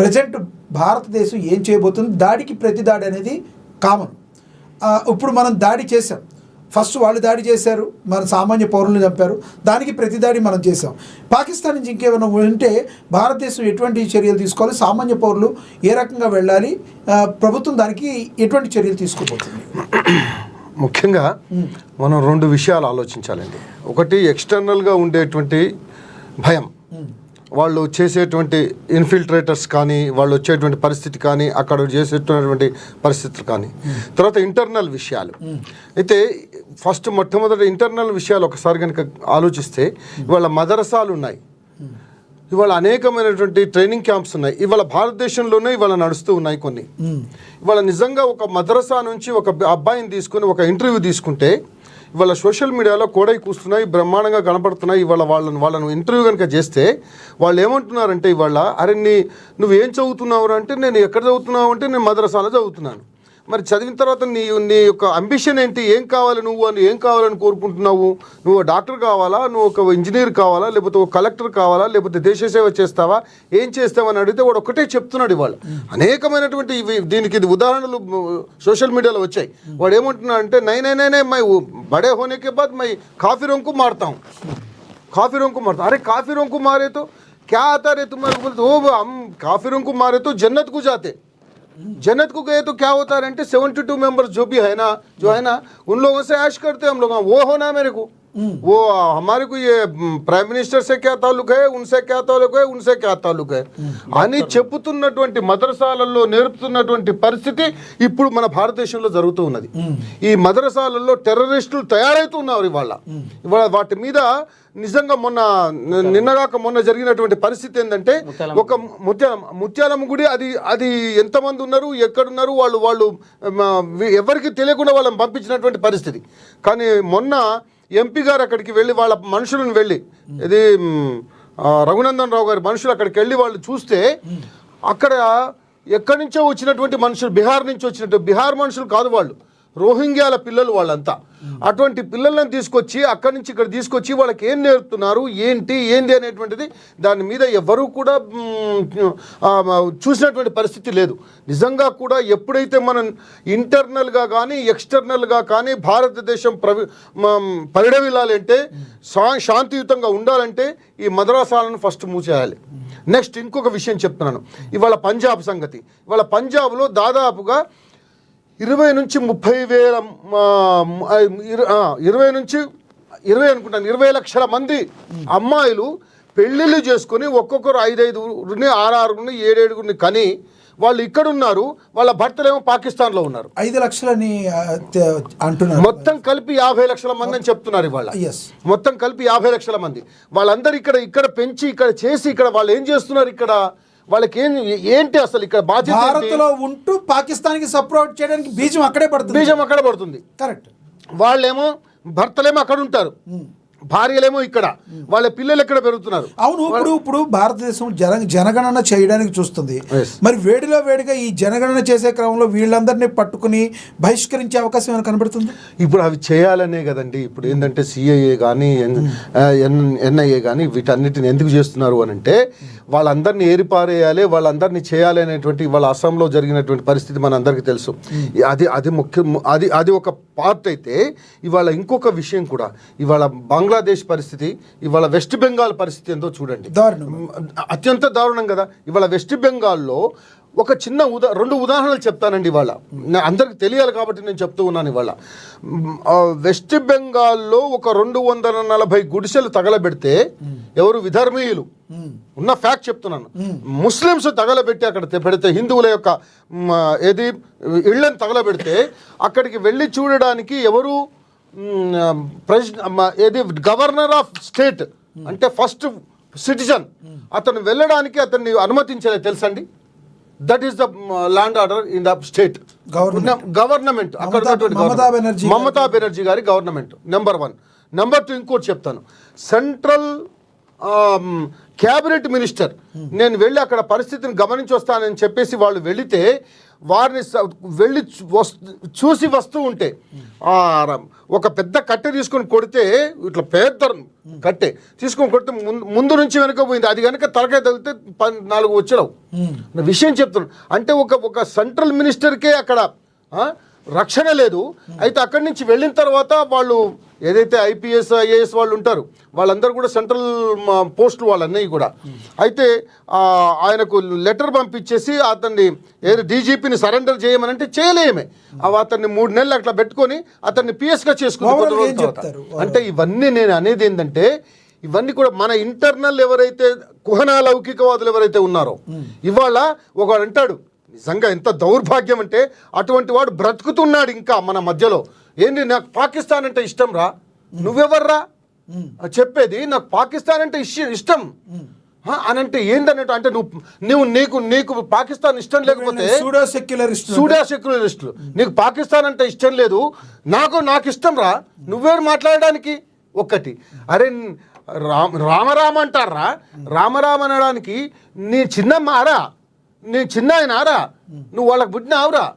Present భారతదేశం ఏం చేయబోతుంది, దాడికి ప్రతి దాడి అనేది కామన్. ఇప్పుడు మనం దాడి చేసాం, ఫస్ట్ వాళ్ళు దాడి చేశారు, మన సామాన్య పౌరులను చంపారు, దానికి ప్రతి దాడి మనం చేసాం. పాకిస్తాన్ నుంచి ఇంకేమైనా ఉంటే భారతదేశం ఎటువంటి చర్యలు తీసుకోవాలి, సామాన్య పౌరులు ఏ రకంగా వెళ్ళాలి, ప్రభుత్వం దానికి ఎటువంటి చర్యలు తీసుకోబోతుంది? ముఖ్యంగా మనం రెండు విషయాలు ఆలోచించాలండి. ఒకటి ఎక్స్టర్నల్గా ఉండేటువంటి భయం, వాళ్ళు చేసేటువంటి ఇన్ఫిల్ట్రేటర్స్ కానీ, వాళ్ళు వచ్చేటువంటి పరిస్థితి కానీ, అక్కడ చేసేటువంటి పరిస్థితులు కానీ. తర్వాత ఇంటర్నల్ విషయాలు. అయితే ఫస్ట్ మొట్టమొదటి ఇంటర్నల్ విషయాలు ఒకసారి కనుక ఆలోచిస్తే, ఇవాళ మదరసాలు ఉన్నాయి, ఇవాళ అనేకమైనటువంటి ట్రైనింగ్ క్యాంప్స్ ఉన్నాయి, ఇవాళ భారతదేశంలోనే ఇవాళ నడుస్తూ ఉన్నాయి కొన్ని. ఇవాళ నిజంగా ఒక మదరసా నుంచి ఒక అబ్బాయిని తీసుకుని ఒక ఇంటర్వ్యూ తీసుకుంటే ఇవాళ సోషల్ మీడియాలో కోడై కూస్తున్నాయి, బ్రహ్మాండంగా కనపడుతున్నాయి. ఇవాళ వాళ్ళను ఇంటర్వ్యూ కనుక చేస్తే వాళ్ళు ఏమంటున్నారంటే, ఇవాళ అరే నువ్వేం చదువుతున్నావు అంటే, నేను ఎక్కడ చదువుతున్నావు అంటే నేను మదరసాలో చదువుతున్నాను. మరి చదివిన తర్వాత నీ యొక్క అంబిషన్ ఏంటి, ఏం కావాలి నువ్వు అని, ఏం కావాలని కోరుకుంటున్నావు? నువ్వు డాక్టర్ కావాలా, నువ్వు ఒక ఇంజనీర్ కావాలా, లేకపోతే ఒక కలెక్టర్ కావాలా, లేకపోతే దేశ సేవ చేస్తావా, ఏం చేస్తావని అడిగితే వాడు ఒక్కటే చెప్తున్నాడు. ఇవాళ అనేకమైనటువంటి దీనికి ఇది ఉదాహరణలు సోషల్ మీడియాలో వచ్చాయి. వాడు ఏమంటున్నాడు అంటే, నై మై బడే హోనేకే బాద్ మై కాఫీ రంకు మారుతాం, కాఫీ రంకు మారుతాం. అరే కాఫీ రంకు మారే తో క్యా आता रे तुम्हारे बोलते हो, हम काफी रंग मारे तो जन्नत को जाते, जन्नत को गए तो क्या होता है? 72 मेंबर्स जो भी है ना उन लोगों से ऐश करते हम लोग, वो होना मेरे को, वो हमारे को ये प्राइम मिनिस्टर से क्या ताल्लुक है, उनसे क्या ताल्लुक है, उनसे क्या ताल्लुक है అని చెప్పుతున్నటువంటి మదరసాలలో నేర్పుతున్నటువంటి పరిస్థితి ఇప్పుడు మన భారతదేశంలో జరుగుతూ ఉన్నది. ఈ మదరసాలలో టెర్రరిస్టులు తయారవుతున్నారు. ఇవాళ వాటి మీద నిజంగా మొన్న జరిగినటువంటి పరిస్థితి ఏంటంటే, ఒక ముత్యాలమ్మ గుడి, అది ఎంతమంది ఉన్నారు, ఎక్కడున్నారు, వాళ్ళు ఎవరికి తెలియకుండా వాళ్ళని పంపించినటువంటి పరిస్థితి. కానీ మొన్న ఎంపీ గారు అక్కడికి వెళ్ళి వాళ్ళ మనుషులను వెళ్ళి, ఇది రఘునందన్ రావు గారి మనుషులు అక్కడికి వెళ్ళి వాళ్ళు చూస్తే, అక్కడ ఎక్కడి నుంచో వచ్చినటువంటి మనుషులు, బీహార్ నుంచి వచ్చినట్టు, బీహార్ మనుషులు కాదు వాళ్ళు, రోహింగ్యాల పిల్లలు వాళ్ళంతా. అటువంటి పిల్లలను తీసుకొచ్చి అక్కడి నుంచి ఇక్కడ తీసుకొచ్చి వాళ్ళకి ఏం నేర్పుతున్నారు, ఏంటి అనేటువంటిది దాని మీద ఎవరు కూడా చూసినటువంటి పరిస్థితి లేదు. నిజంగా కూడా ఎప్పుడైతే మనం ఇంటర్నల్గా కానీ ఎక్స్టర్నల్గా కానీ భారతదేశం పరిడవిల్లాలంటే, శాంతియుతంగా ఉండాలంటే ఈ మదరసాలను ఫస్ట్ మూసేయాలి. నెక్స్ట్ ఇంకొక విషయం చెప్తున్నాను. ఇవాళ పంజాబ్ సంగతి. ఇవాళ పంజాబ్లో దాదాపుగా 20 నుంచి 30 వేల 20 లక్షల మంది అమ్మాయిలు పెళ్ళిళ్ళు చేసుకుని ఒక్కొక్కరు 5-5, 6-6, 7-7 కని వాళ్ళు ఇక్కడ ఉన్నారు, వాళ్ళ భర్తలేమో పాకిస్తాన్లో ఉన్నారు. 5 లక్షలని అంటున్నారు. మొత్తం కలిపి 50 లక్షల మంది అని చెప్తున్నారు. ఇవాళ మొత్తం కలిపి 50 లక్షల మంది. వాళ్ళందరూ ఇక్కడ పెంచి ఇక్కడ చేసి ఇక్కడ వాళ్ళు ఏం చేస్తున్నారు, ఇక్కడ వాళ్ళకి ఏంటి అసలు ఇక్కడ బాధ్యత? భారత్లో ఉంటూ పాకిస్తాన్కి సపోర్ట్ చేయడానికి బీజం అక్కడే పడుతుంది. కరెక్ట్. వాళ్ళేమో భర్తలేమో అక్కడ ఉంటారు, భార్యలేమో ఇక్కడ, వాళ్ళ పిల్లలు ఎక్కడ పెరుగుతున్నారు. అవును. ఇప్పుడు భారతదేశం జనగణన చేయడానికి చూస్తుంది. మరి వేడిగా ఈ జనగణన చేసే క్రమంలో వీళ్ళందరినీ పట్టుకుని బహిష్కరించే అవకాశం ఏమైనా కనబడుతుంది? ఇప్పుడు అవి చేయాలనే కదండి. ఇప్పుడు ఏంటంటే సిఐఏ కానీ ఎన్ఐఏ కానీ వీటన్నిటిని ఎందుకు చేస్తున్నారు అని అంటే, వాళ్ళందరినీ ఏరిపారేయాలి, వాళ్ళందరినీ చేయాలి అనేటువంటి వాళ్ళ అస్సాంలో జరిగినటువంటి పరిస్థితి మన అందరికీ తెలుసు. అది ముఖ్యం. అది ఒక పార్ట్ అయితే, ఇవాళ ఇంకొక విషయం కూడా, ఇవాళ బంగ్లాదేశ్ పరిస్థితి, ఇవాళ వెస్ట్ బెంగాల్ పరిస్థితి ఎంతో చూడండి. అత్యంత దారుణం కదా. ఇవాళ వెస్ట్ బెంగాల్లో ఒక చిన్న 2 ఉదాహరణలు చెప్తానండి. ఇవాళ అందరికి తెలియాలి కాబట్టి నేను చెప్తూ ఉన్నాను. ఇవాళ వెస్ట్ బెంగాల్లో ఒక 240 గుడిసెలు తగలబెడితే, ఎవరు విధర్మీయులు, ఉన్న ఫ్యాక్ట్ చెప్తున్నాను, ముస్లిమ్స్ తగలబెట్టి అక్కడ పెడితే, హిందువుల యొక్క ఇళ్లను తగలబెడితే అక్కడికి వెళ్ళి చూడడానికి ఎవరు గవర్నర్ ఆఫ్ స్టేట్ అంటే ఫస్ట్ సిటిజన్, అతను వెళ్ళడానికి అతన్ని అనుమతించలేదు తెలుసండి. That is the land order in the state government. అక్కడ మమతా బెనర్జీ గారి గవర్నమెంట్. నెంబర్ 1. నెంబర్ 2 ఇంకోటి చెప్తాను. సెంట్రల్ క్యాబినెట్ మినిస్టర్, నేను వెళ్ళి అక్కడ పరిస్థితిని గమనించి వస్తానని చెప్పేసి వాళ్ళు వెళితే, వారిని వెళ్ళి చూసి వస్తూ ఉంటే ఒక పెద్ద కట్టె తీసుకొని కొడితే ఇట్లా పెద్ద కట్టె తీసుకొని కొడితే ముందు నుంచి వెనుక పోయింది, అది కనుక తలకాయ తగిలితే 4 వచ్చావు. విషయం చెప్తున్నాను. అంటే ఒక సెంట్రల్ మినిస్టర్కే అక్కడ రక్షణ లేదు. అయితే అక్కడి నుంచి వెళ్ళిన తర్వాత వాళ్ళు ఏదైతే ఐపీఎస్ ఐఏఎస్ వాళ్ళు ఉంటారు వాళ్ళందరూ కూడా సెంట్రల్ పోస్టులు వాళ్ళన్నీ కూడా. అయితే ఆయనకు లెటర్ పంపించేసి అతన్ని ఏది డీజీపీని సరెండర్ చేయమనంటే చేయలేమే. అతన్ని 3 నెలలు అట్లా పెట్టుకొని అతన్ని పిఎస్గా చేసుకున్నారు. అంటే ఇవన్నీ నేను అనేది ఏంటంటే ఇవన్నీ కూడా మన ఇంటర్నల్ ఎవరైతే కుహనా లౌకికవాదులు ఎవరైతే ఉన్నారో ఇవాళ ఒకడు అంటాడు, నిజంగా ఎంత దౌర్భాగ్యం అంటే అటువంటి వాడు బ్రతుకుతున్నాడు ఇంకా మన మధ్యలో. ఏంటి నాకు పాకిస్తాన్ అంటే ఇష్టం రా, నువ్వెవర్రా చెప్పేది నాకు పాకిస్తాన్ అంటే ఇష్టం అని అంటే ఏంటన్నట్టు. అంటే నీకు పాకిస్తాన్ ఇష్టం లేకపోతే సూడో సెక్యులరిస్టులు నీకు పాకిస్తాన్ అంటే ఇష్టం లేదు, నాకు ఇష్టం రా, నువ్వేరు మాట్లాడడానికి. ఒక్కటి అరే రామరామ అంటారా, రామరామ అనడానికి నీ చిన్నమ్మారా, నేను చిన్న ఆయనారా, నువ్వు వాళ్ళకి పుట్టినావురా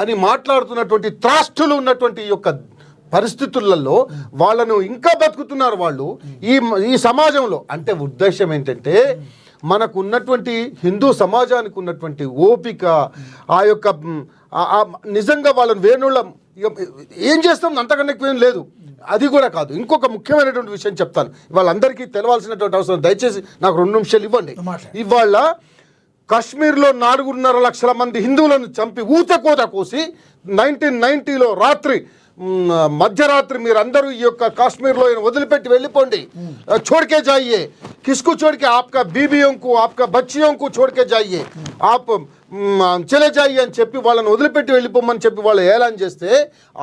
అని మాట్లాడుతున్నటువంటి త్రాష్టులు ఉన్నటువంటి ఈ యొక్క పరిస్థితులలో వాళ్ళను ఇంకా బతుకుతున్నారు వాళ్ళు ఈ సమాజంలో. అంటే ఉద్దేశం ఏంటంటే మనకు ఉన్నటువంటి హిందూ సమాజానికి ఉన్నటువంటి ఓపిక ఆ యొక్క నిజంగా వాళ్ళని వేణుళ్ళ ఏం చేస్తాం అంతకన్నా ఎక్కువ ఏం లేదు. అది కూడా కాదు, ఇంకొక ముఖ్యమైనటువంటి విషయం చెప్తాను, వాళ్ళందరికీ తెలవాల్సినటువంటి అవసరం. దయచేసి నాకు 2 నిమిషాలు ఇవ్వండి. ఇవాళ కాశ్మీర్లో 4.5 లక్షల మంది హిందువులను చంపి ఊతకోత కోసి 1990లో మధ్యరాత్రి మీరందరూ ఈ యొక్క కాశ్మీర్లో వదిలిపెట్టి వెళ్ళిపోండి, छोड़के जाइए, किसको छोड़ के, आपका बीबियों को आपका बच्चियों को छोड़ के जाइए, आप చలే జాయి అని చెప్పి వాళ్ళని వదిలిపెట్టి వెళ్ళిపోమని చెప్పి వాళ్ళు ఏలాన్ చేస్తే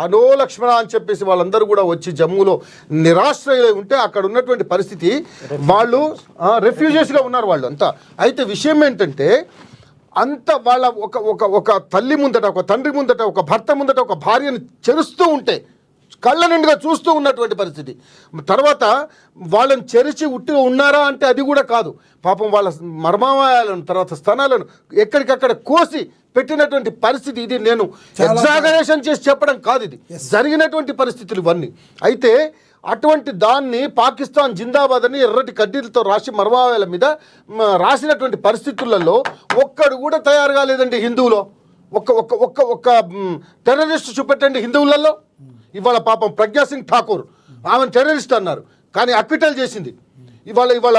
అనో లక్ష్మణ అని చెప్పేసి వాళ్ళందరూ కూడా వచ్చి జమ్మూలో నిరాశ్రయులై ఉంటే అక్కడ ఉన్నటువంటి పరిస్థితి వాళ్ళు రెఫ్యూజీస్గా ఉన్నారు వాళ్ళు అంతా. అయితే విషయం ఏంటంటే అంత వాళ్ళ ఒక తల్లి ముందట, ఒక తండ్రి ముందట, ఒక భర్త ముందట ఒక భార్యను చెరుస్తూ ఉంటే కళ్ళ నిండుగా చూస్తూ ఉన్నటువంటి పరిస్థితి. తర్వాత వాళ్ళని చెరిచి ఉట్టిగా ఉన్నారా అంటే అది కూడా కాదు. పాపం వాళ్ళ మర్మాలయాలను తర్వాత స్థనాలను ఎక్కడికక్కడ కోసి పెట్టినటువంటి పరిస్థితి. ఇది నేను ఎగ్జాగరేషన్ చేసి చెప్పడం కాదు, ఇది జరిగినటువంటి పరిస్థితులు ఇవన్నీ. అయితే అటువంటి దాన్ని పాకిస్తాన్ జిందాబాద్ అని ఎర్రటి కడ్డీలతో రాసి మర్మాలయాల మీద రాసినటువంటి పరిస్థితులలో ఒక్కడు కూడా తయారు కాలేదండి హిందువులో. ఒక టెర్రరిస్ట్ చూపెట్టండి హిందువులలో. ఇవాళ పాపం ప్రజ్ఞాసింగ్ ఠాకూర్ ఆమెను టెర్రరిస్ట్ అన్నారు కానీ అక్విటల్ చేసింది. ఇవాళ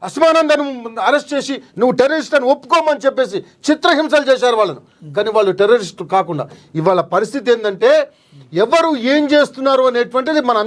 అస్మానందను అరెస్ట్ చేసి నువ్వు టెర్రరిస్ట్ అని ఒప్పుకోమని చెప్పేసి చిత్రహింసలు చేశారు వాళ్ళను. కానీ వాళ్ళు టెర్రరిస్ట్ కాకుండా ఇవాళ పరిస్థితి ఏంటంటే ఎవరు ఏం చేస్తున్నారు అనేటువంటిది మన